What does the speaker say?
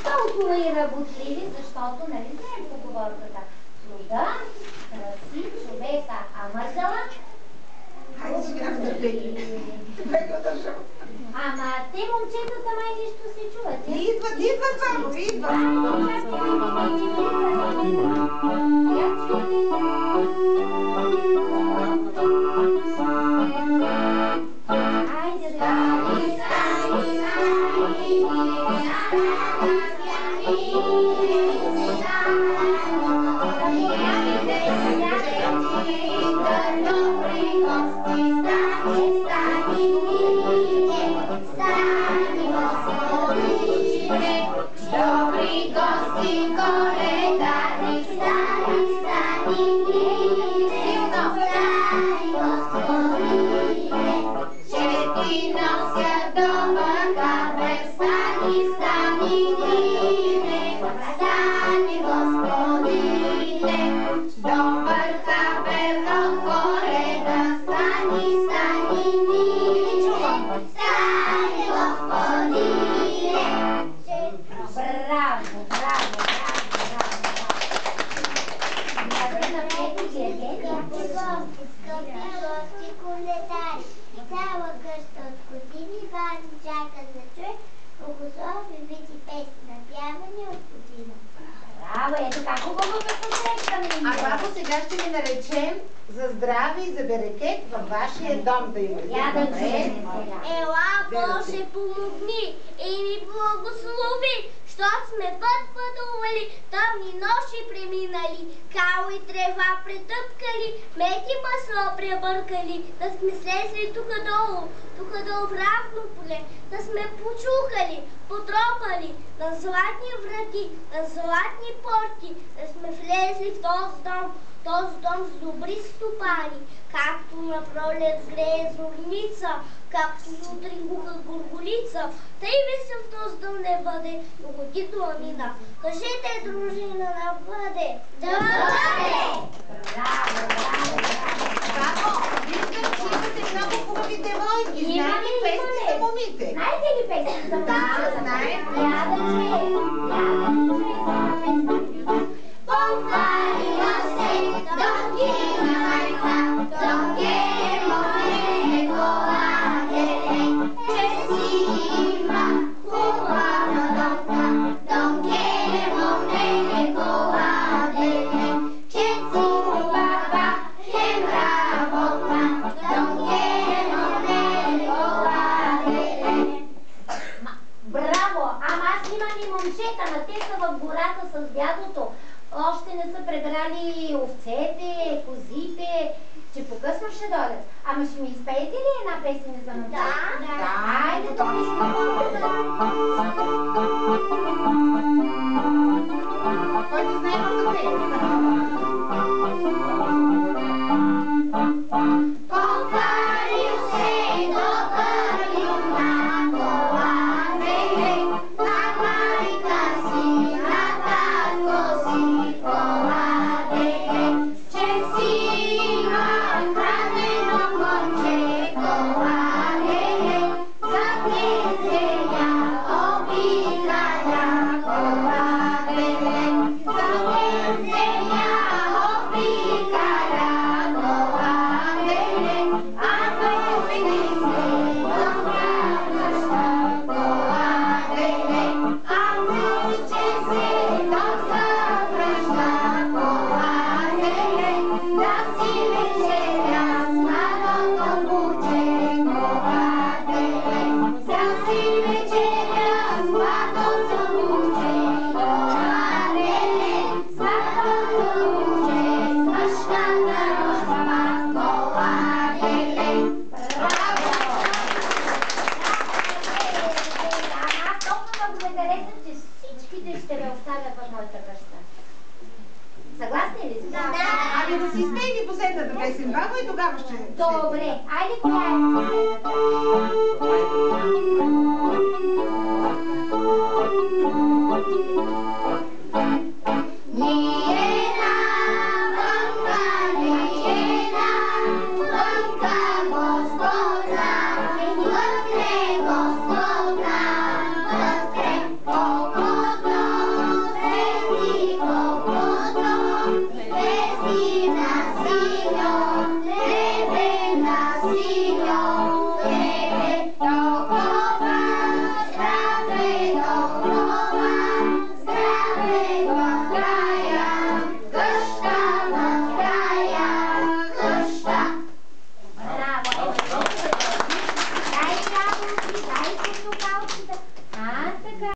Толкова и работливи, защото, нали знаем поговорката? Труда краси човека, а мързала? Хайде сега вдържете. Ама те момчетата май нещо се чуват. Идват само, Айде Dobri gosti koledari, stani, stani, silno stani, gospodine, će ti nosia dobar kamer, stani, stani, dine, stani, gospodine, dobar kamer od koreda, stani, stani, dine, stani, gospodine. Браво, браво, браво, Скъпи гости, коледари, цяла къща от години вас чака да чуе богословни вити песни, напявани от година. Браво, ето как хубаво ме посрещаме. А бабо, сега ще ви наречем за здраве и за берекет във вашия дом да има. Я да чуем. Ела, Боже, помогни и ми благослови, щото сме път пътували, тъмни нощи преминали, као и трева претъпкали, мети масло пребъркали, да сме слезли тука долу в равно поле, да сме почухали, потропали на златни врати, на златни порти, да сме влезли в този дом с добри стопани, както на пролет грее зорница, както сутрин гуха горголица, тъй весел в този дом не бъде, но годито мина. Кажете, дружина, да бъде! Да бъде! Браво, браво, Бабо, виждам, че имате много хубави девойки. Знаете ли песни за момите? Знаете ли песни за момите? Да, знаем. Я да чуем, Помпарио се, донгина майка, донгере море коладере, че си има хубава домка, донгере море коладере, че си баба хем работна, донгере море коладере. Браво! Ама аз имам и момчета, но те са в гората с дядото. Още не са пребрали овцете, козите, че по-късно ще дойдат. Ама ще ми изпеете ли една песен за момчета? Да. Айде, то ми Който знае може да пее. Помпарио се, добър юнак, коладере, на майка си, на татко си, коладере, че си има хранено конче, коладере, за кнезеня обикаля, коладере, за кнезеня обикаля, коладере, а върви се добра къща, коладере, а връще се доста връща, коладере, да си вечеря с младото куче, коладере, да си вечеря с младото куче, коладере, с младото куче, с мъжката розма, коладере. Браво! Аз толкова го ме харесвам, че всичките ще ме оставят в моята къща. Съгласни ли сте? Ами да си изпейте последната песен, бабо, и тогава ще... Добре, айде коя е последната?